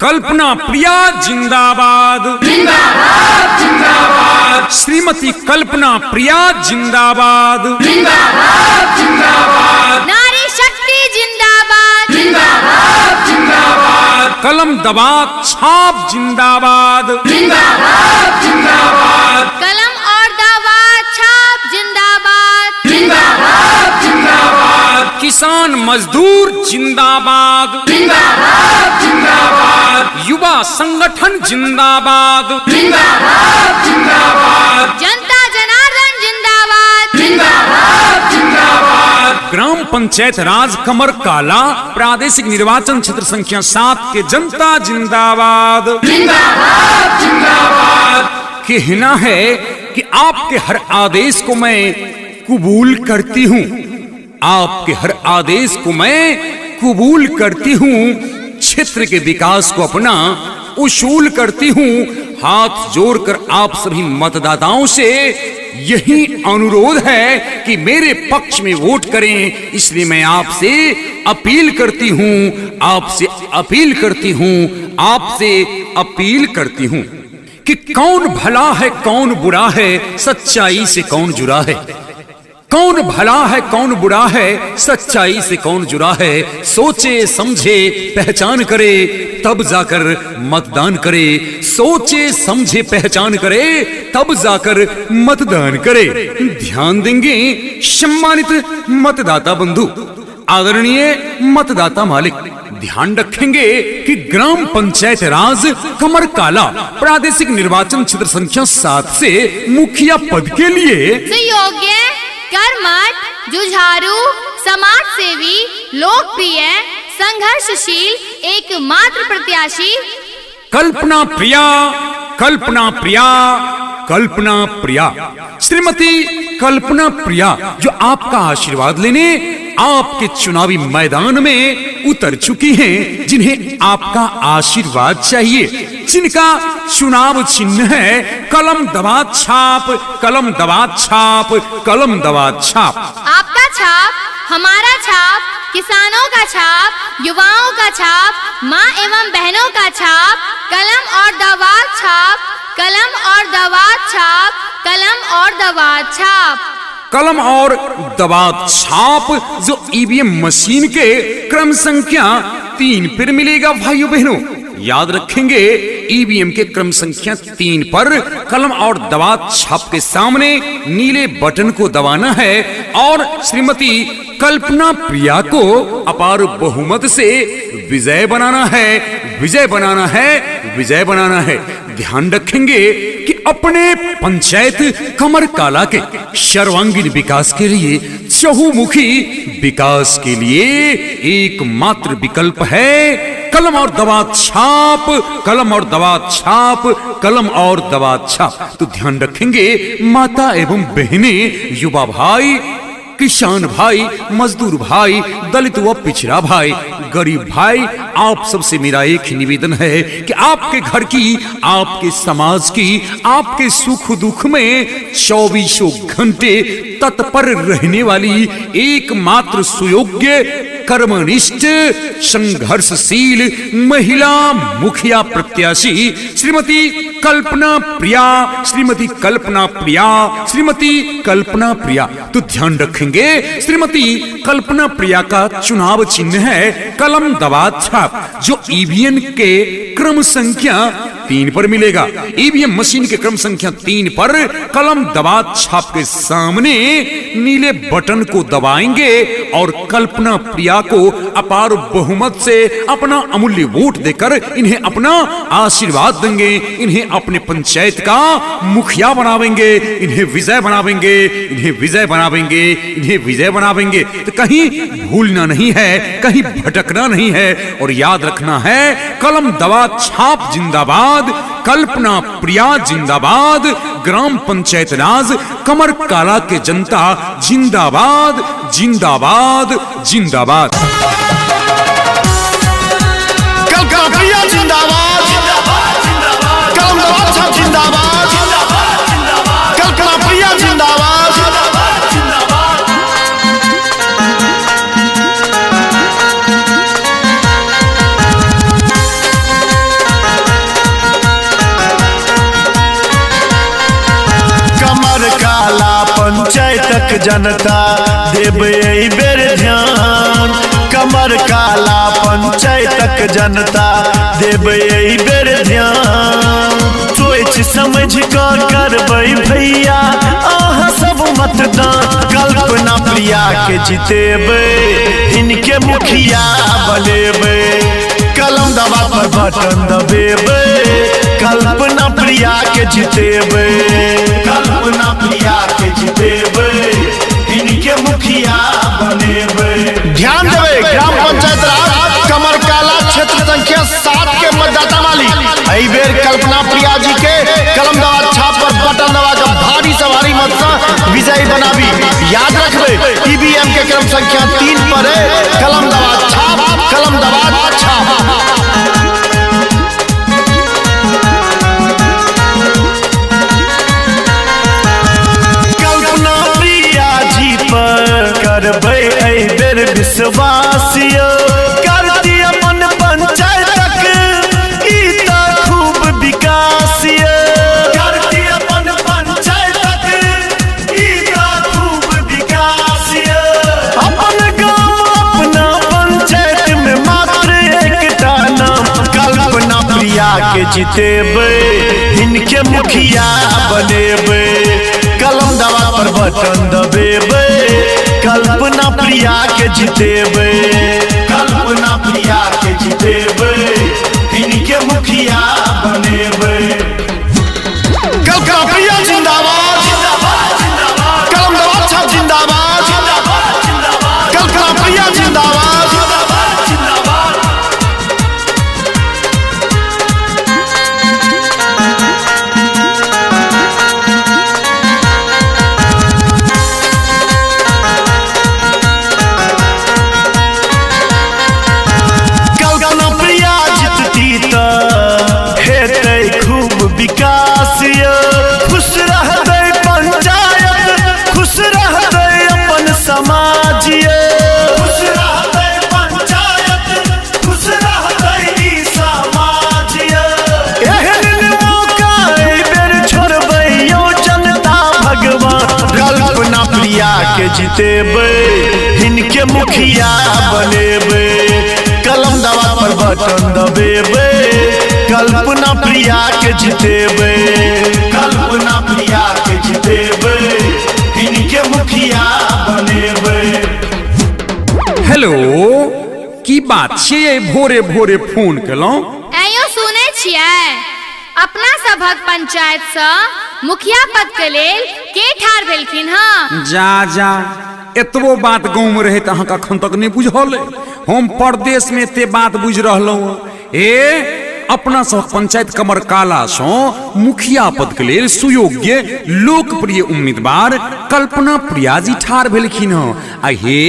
कल्पना प्रिया जिंदाबाद जिंदाबाद जिंदाबाद। श्रीमती कल्पना प्रिया जिंदाबाद जिंदाबाद जिंदाबाद। नारी शक्ति जिंदाबाद जिंदाबाद जिंदाबाद। कलम दबात छाप जिंदाबाद जिंदाबाद जिंदाबाद। कलम और दबात छाप जिंदाबाद जिंदाबाद जिंदाबाद। किसान मजदूर जिंदाबाद जिंदाबाद जिंदाबाद। युवा संगठन जिंदाबाद जिंदाबाद जिंदाबाद। जनता जनार्दन जिंदाबाद जिंदाबाद जिंदाबाद। ग्राम पंचायत राज कमरकाला प्रादेशिक निर्वाचन क्षेत्र संख्या 7 के जनता जिंदाबाद जिंदाबाद जिंदाबाद। कहना है कि आपके हर आदेश को मैं कबूल करती हूँ, आपके हर आदेश को मैं कबूल करती हूँ, क्षेत्र के विकास को अपना उसूल करती हूँ। हाथ जोड़कर आप सभी मतदाताओं से यही अनुरोध है कि मेरे पक्ष में वोट करें। इसलिए मैं आपसे अपील करती हूँ, आपसे अपील करती हूँ, आपसे अपील करती हूँ कि कौन भला है कौन बुरा है, सच्चाई से कौन जुड़ा है। कौन भला है कौन बुरा है, सच्चाई से कौन जुड़ा है। सोचे समझे पहचान करे तब जाकर मतदान करे। सोचे समझे पहचान करे तब जाकर मतदान करे। ध्यान देंगे सम्मानित मतदाता बंधु, आदरणीय मतदाता मालिक, ध्यान रखेंगे कि ग्राम पंचायत राज कमरकाला प्रादेशिक निर्वाचन क्षेत्र संख्या 7 से मुखिया पद के लिए सुयोग्य, कर्मठ, जुझारू, समाज सेवी, लोकप्रिय, संघर्षशील एकमात्र प्रत्याशी कल्पना प्रिया कल्पना प्रिया कल्पना प्रिया। श्रीमती कल्पना प्रिया जो आपका आशीर्वाद लेने आपके चुनावी मैदान में उतर चुकी हैं, जिन्हें आपका आशीर्वाद चाहिए, जिनका चुनाव चिन्ह है कलम दबात छाप, कलम दबात छाप, कलम दबात छाप। आपका छाप, हमारा छाप, किसानों का छाप, युवाओं का छाप, माँ एवं बहनों का छाप, कलम और दबात छाप, कलम और दबात छाप, कलम और दबात छाप। कलम और दबात छाप जो ईवीएम मशीन के क्रम संख्या 3 पर मिलेगा। भाइयों बहनों याद रखेंगे, ईवीएम के क्रम संख्या 3 पर कलम और दबात छाप के सामने नीले बटन को दबाना है और श्रीमती कल्पना प्रिया को अपार बहुमत से विजय बनाना है, विजय बनाना है, विजय बनाना है। ध्यान रखेंगे कि अपने पंचायत कमरकाला के सर्वांगीण विकास के लिए, चहुमुखी विकास के लिए एकमात्र विकल्प है कलम और दबात छाप, कलम और दबात छाप, कलम और दबात छाप। तो ध्यान रखेंगे माता एवं बहने, युवा भाई, किसान भाई, मजदूर भाई, दलित व पिछड़ा भाई, गरीब भाई, आप सबसे मेरा एक ही निवेदन है कि आपके घर की, आपके समाज की, आपके सुख दुख में 24 घंटे तत्पर रहने वाली एकमात्र सुयोग्य, कर्मनिष्ठ, संघर्षशील महिला मुखिया प्रत्याशी श्रीमती कल्पना प्रिया, श्रीमती कल्पना प्रिया, श्रीमती कल्पना प्रिया। तो ध्यान रखेंगे श्रीमती कल्पना प्रिया का चुनाव चिन्ह है कलम दबात छाप, जो ईवीएम के क्रम संख्या 3 पर मिलेगा। ईवीएम मशीन के क्रम संख्या 3 पर कलम दबात छाप के सामने नीले बटन को दबाएंगे और कल्पना प्रिया को अपार बहुमत से अपना अमूल्य वोट देकर इन्हें अपना आशीर्वाद देंगे, इन्हें अपने पंचायत का मुखिया बनावेंगे, इन्हें विजय बनावेंगे, इन्हें विजय बनावेंगे, इन्हें विजय बनावेंगे। तो कहीं भूलना नहीं है, कहीं भटकना नहीं है और याद रखना है कलम दबात छाप जिंदाबाद, कल्पना प्रिया जिंदाबाद, ग्राम पंचायत राज कमरकाला के जनता जिंदाबाद, जिंदाबाद, जिंदाबाद। कल्पना प्रिया जिंदाबाद, कलम दबात छाप जिंदाबाद, कल्पना प्रिया जिंदाबाद। जनता देबै एहि बेर ध्यान। कमर काला पंचायतक जनता देबै एहि बेर ध्यान। सोच समझ कऽ करबै भैया अहाँ सब मतदान। कल्पना प्रिया के जितेबै, इनके मुखिया बनेबै। कलम दबा पर बटन दबेबै, कल्पना प्रिया के जितेबै। कल्पना प्रिया के जितेबै, इनके मुखिया बनेबै। ध्यान देबै, ग्राम पंचायत राज कमर काला क्षेत्र संख्या 7 के मतदाता वाली एहि बेर कल्पना प्रिया जी के कलम दबा छाप पर बटन दबा के भारी सवारी मत से विजयी बनाबी। याद रखबै ईवीएम के क्रम संख्या 3 पर है कलम दबा छाप, कलम दबा छाप। करबै एहि बेर विश्वास यो, करती अपन पंचायतक ई त खूब विकास यो। करती अपन पंचायतक ई त खूब विकास यो। अपन गांव अपना पंचायत में मात्र एकटा नाम कल्पना प्रिया के जितेबै, इनके मुखिया बनेबै। कलम दबा पर बटन दबेबै, कल्पना प्रिया के जितेबै। कल्पना प्रिया के जितेबै, इनके मुखिया बनेबै। कल्पना प्रिया जिंदाबाद, कलम दबा छाप जिंदाबाद, कल्पना प्रिया जिंदाबाद। विकास यो, खुश रहतै पंचायत, खुश रहतै अपन समाज यो। खुश रहतै पंचायत, खुश रहतै ई समाज यो। एहन मौका एहि बेर छोड़बै यो जनता भगवान। कल्पना प्रिया के जितेबै, इनके मुखिया बनेबै। कलम दबा पर बटन दबेबै, कल्पना प्रिया के जितेबै। कल्पना प्रिया के जितेबै, इनके मुखिया बनेबै। हेलो, की बात छियै भोरे भोरे फोन केलौं? आइयो सुनै छियै अपना सभक पंचायत से मुखिया पद के लेल के ठाढ़ भेलखिन हँ? जा एतबो बात गाँव में रहे अहाँ अखन तक नहीं बुझल। हम परदेश में एते बात बुझ रहलौं। अपना सब पंचायत कमर काला सो मुखिया पद के लेल सुयोग्य लोकप्रिय उम्मीदवार कल्पना प्रिया जी ठाढ़ भेलखिन हँ। आ हे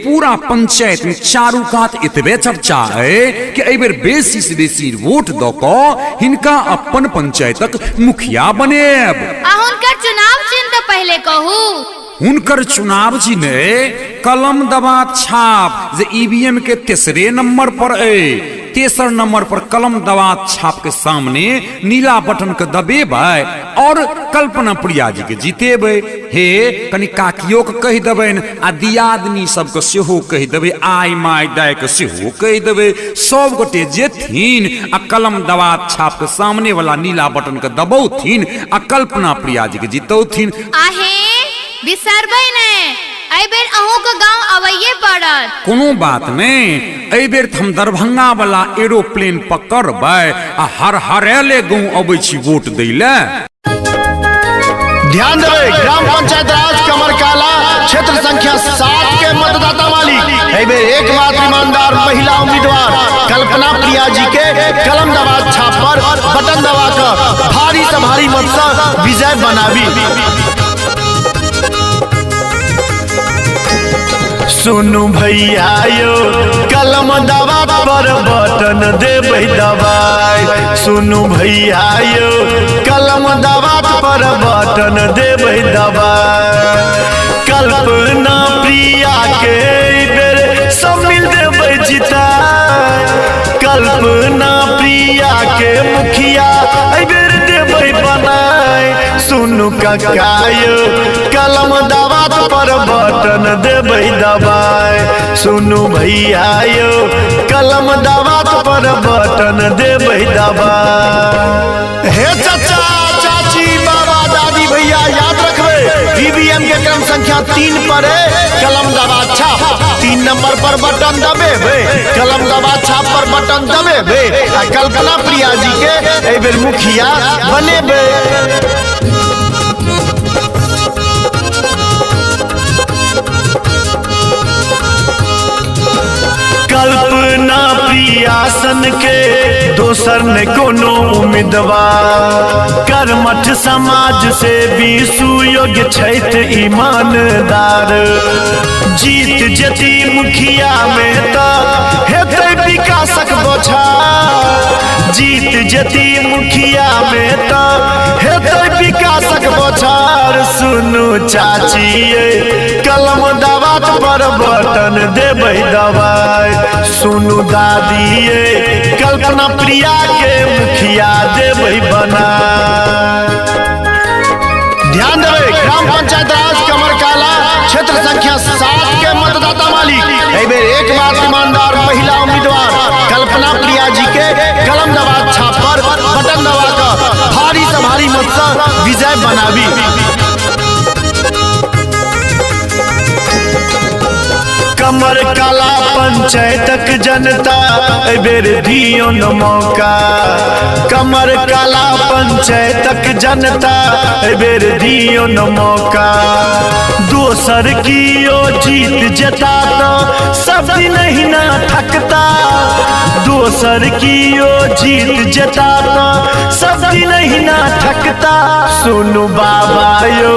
पूरा पंचायत में चारू कात एतबे चर्चा है कि एहि बेर बेसी से बेसी वोट द क हिनका अपन पंचायतक मुखिया बनेब। हुनकर चुनाव चिन्ह पहले कहू। हुनकर चुनाव चिन्ह कलम दबा छाप जे ईवीएम के तेसरे नंबर पर है। तेसर नंबर पर कलम दबा छाप के सामने नीला बटन के दबेबै और कल्पना प्रिया जी के जीतेबै। हे कनि काकियो के कहि देबनि आ दियादनी सबके सेहो कहि देबै, आइ माय दाय के सेहो कहि देबै। सब गोटे जेथिन आ कलम दबा छाप के सामने वाला नीला बटन के दबौथिन आ कल्पना प्रिया जी के जीतौथिन। आहे बिसरबै नै, एहि बेर अहूँ के गांव अबैये पड़त। कोनो बात नहीं, एहि बेर हम दरभंगा वाला एरोप्लेन पकड़बै आ हर हरेले गाँव अबै छी वोट दै ले। ध्यान देबै ग्राम पंचायत राज कमर काला क्षेत्र संख्या 7 के मतदाता मालिक एहि बेर एकमात्र ईमानदार महिला उम्मीदवार कल्पना प्रिया जी के कलम दबा छाप पर बटन दबा कर भारी से भारी मत से विजय बनाबी। सुनु भैया यो कलम दबा पर बटन देबै दबाई। सुनु भैया यो कलम दबा पर बटन देबै दबाई। कल्पना प्रिया के बेर सब मिल देबै जिताई। कल्पना प्रिया के मुखिया एहि बेर देबै बनाई। सुनु ककायो कलम दबात पर बटन देबै दबाए सुनु भैया यो कलम दबात पर बटन देबै दबाए हे चाचा चाची बाबा दादी भैया याद रखबे ईवीएम के क्रम संख्या 3 पर है कलम दबा छाप 3 नंबर पर बटन दबेबे कलम दबा छाप पर बटन दबेबे आ कल्पना प्रिया जी के एहि बेर मुखिया बनेबे कल्पना प्रियासन के दोसर ने कोनो उम्मीदवार कर्मठ समाज से भी सुयोग्य छैथ ईमानदार जीत जेती मुखिया में तो हेतै विकासक बौछार जीत जेती मुखिया में तो हेतै विकासक बौछार सुनु चाची कलम दबात पर बटन देबै दबाए सुनु दादी कल्पना प्रिया के मुखिया देबै बना ध्यान देवे ग्राम पंचायत राज कमरकाला क्षेत्र संख्या 7 के मतदाता मालिक एहि बेर एकमात्र ईमानदार महिला उम्मीदवार कल्पना प्रिया जी के कलम दबा छाप पर बटन दबा कर भारी से भारी मत से विजय बनाबी कमरकाला पंचायतक जनता एहि बेर दियो न मौका कमरकाला पंचायतक जनता एहि बेर दियो न मौका दोसर कियो जीत जेता तो सब दिन ही ना थकता दोसर कियो जीत जेता तो सब दिन ही ना थकता सुनु बाबा यो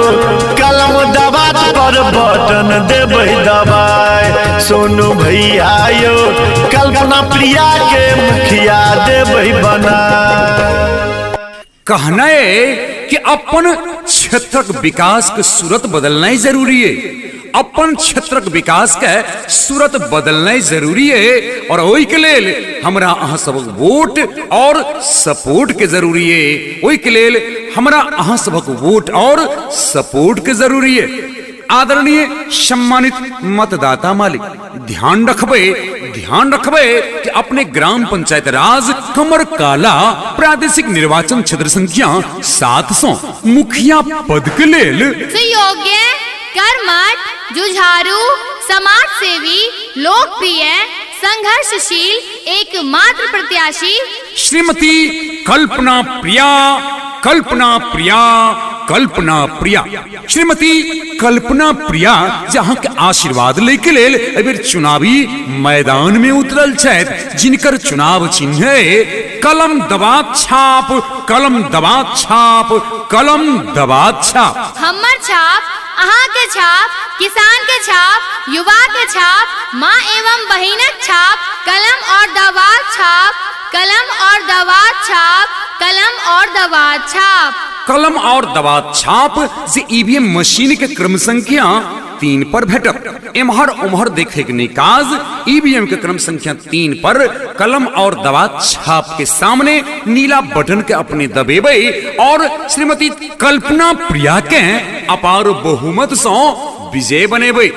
कलम दबात पर बटन देबै दबाए सोनू भैया यो कल्पना प्रिया के मुखिया देबै बना कहना है कि अपन क्षेत्रक विकास के सूरत बदलना ही जरूरी है अपन क्षेत्रक विकास के सूरत बदलना जरूरी है और ओहि के लेल हमरा अहाँ सबक वोट और सपोर्ट के जरूरी है ओहि के लेल हमरा अहाँ सबक वोट और सपोर्ट के जरूरी है आदरणीय सम्मानित मतदाता मालिक ध्यान रखबे कि अपने ग्राम पंचायत राज कमरकाला प्रादेशिक निर्वाचन क्षेत्र संख्या 700 मुखिया पद के लेल सुयोग्य कर्मठ जुझारू समाज सेवी लोकप्रिय संघर्षशील एकमात्र प्रत्याशी श्रीमती कल्पना प्रिया श्रीमती कल्पना प्रिया जहाँ के आशीर्वाद लेके लेल एबेर चुनावी मैदान में उतरल छथि जिनकर चुनाव चिन्ह है कलम दबात छाप हमर छाप अहाँ के छाप किसान के छाप युवा के छाप माँ एवं बहिनक छाप कलम और दबात छाप कलम और दबात छाप से ईवीएम मशीन के क्रम संख्या 3 पर भेटत एम्हर उम्हर देखे के निकाज ईवीएम के क्रम संख्या 3 पर कलम और दबात छाप के सामने नीला बटन के अपने दबेबे और श्रीमती कल्पना प्रिया के अपार बहुमत से विजय बनेबे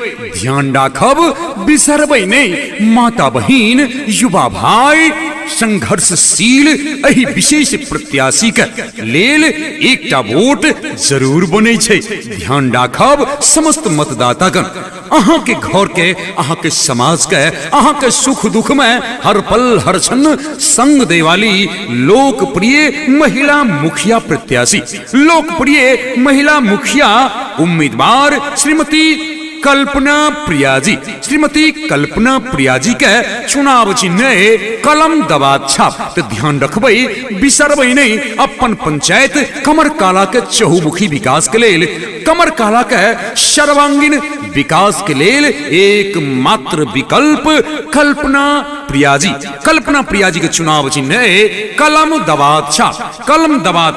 ध्यान राखब बिसरबे नहीं माता बहिन युवा भाई संघर्षशील एहि विशेष प्रत्याशी के लेल एकटा वोट जरूर बने छे ध्यान राखब समस्त मतदातागण अहाँ के घर के अहाँ के समाज के अहाँ के सुख दुख में हर पल हर क्षण संग देवाली लोकप्रिय महिला मुखिया प्रत्याशी लोकप्रिय महिला मुखिया उम्मीदवार श्रीमती कल्पना प्रिया जी के चुनाव चिन्ह कलम दबात छाप तो ध्यान रखबे बिसरबे नहीं अपन पंचायत कमरकाला के चहुमुखी विकास के लेल कमरकाला के सर्वांगीण विकास के लेल एकमात्र विकल्प कल्पना प्रिया जी के चुनाव चिन्ह कलम दबात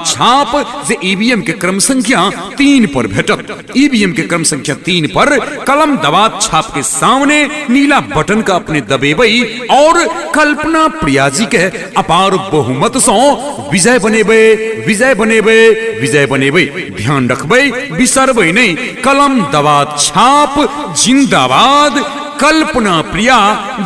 छाप जे ईवीएम के क्रम संख्या 3 पर भेटत ईवीएम के क्रम संख्या 3 पर कलम दबात छाप के सामने नीला बटन का अपने दबेबई और कल्पना प्रिया जी के अपार बहुमत से विजय बनेबे विजय बनेबै। ध्यान रखबै, बिसरबै नहीं। कलम दबात छाप जिंदाबाद, कल्पना प्रिया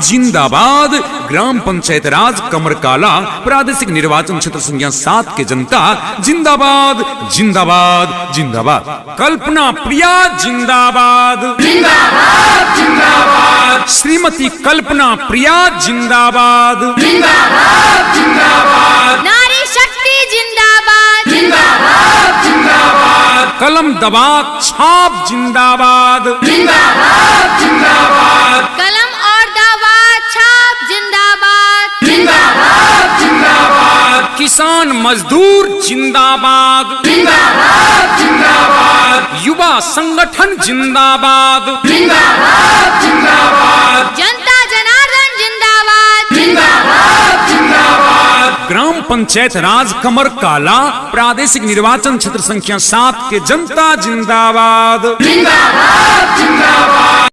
जिंदाबाद, ग्राम पंचायत राज कमरकाला प्रादेशिक निर्वाचन क्षेत्र संख्या 7 के जनता जिंदाबाद जिंदाबाद जिंदाबाद। कल्पना प्रिया जिंदाबाद जिंदाबाद जिंदाबाद। श्रीमती कल्पना प्रिया जिंदाबाद जिंदाबाद जिंदाबाद। नारी शक्ति जिंदाबाद जिंदाबाद जिंदाबाद। कलम दबात छाप जिंदाबाद जिंदाबाद जिंदाबाद। कलम और दबात छाप जिंदाबाद जिंदाबाद जिंदाबाद। किसान मजदूर जिंदाबाद जिंदाबाद जिंदाबाद। युवा संगठन जिंदाबाद जिंदाबाद जिंदाबाद। जनता जनार्दन जिंदाबाद जिंदाबाद जिंदाबाद। ग्राम पंचायत राज कमरकाला प्रादेशिक निर्वाचन क्षेत्र संख्या 7 के जनता जिंदाबाद जिंदाबाद जिंदाबाद।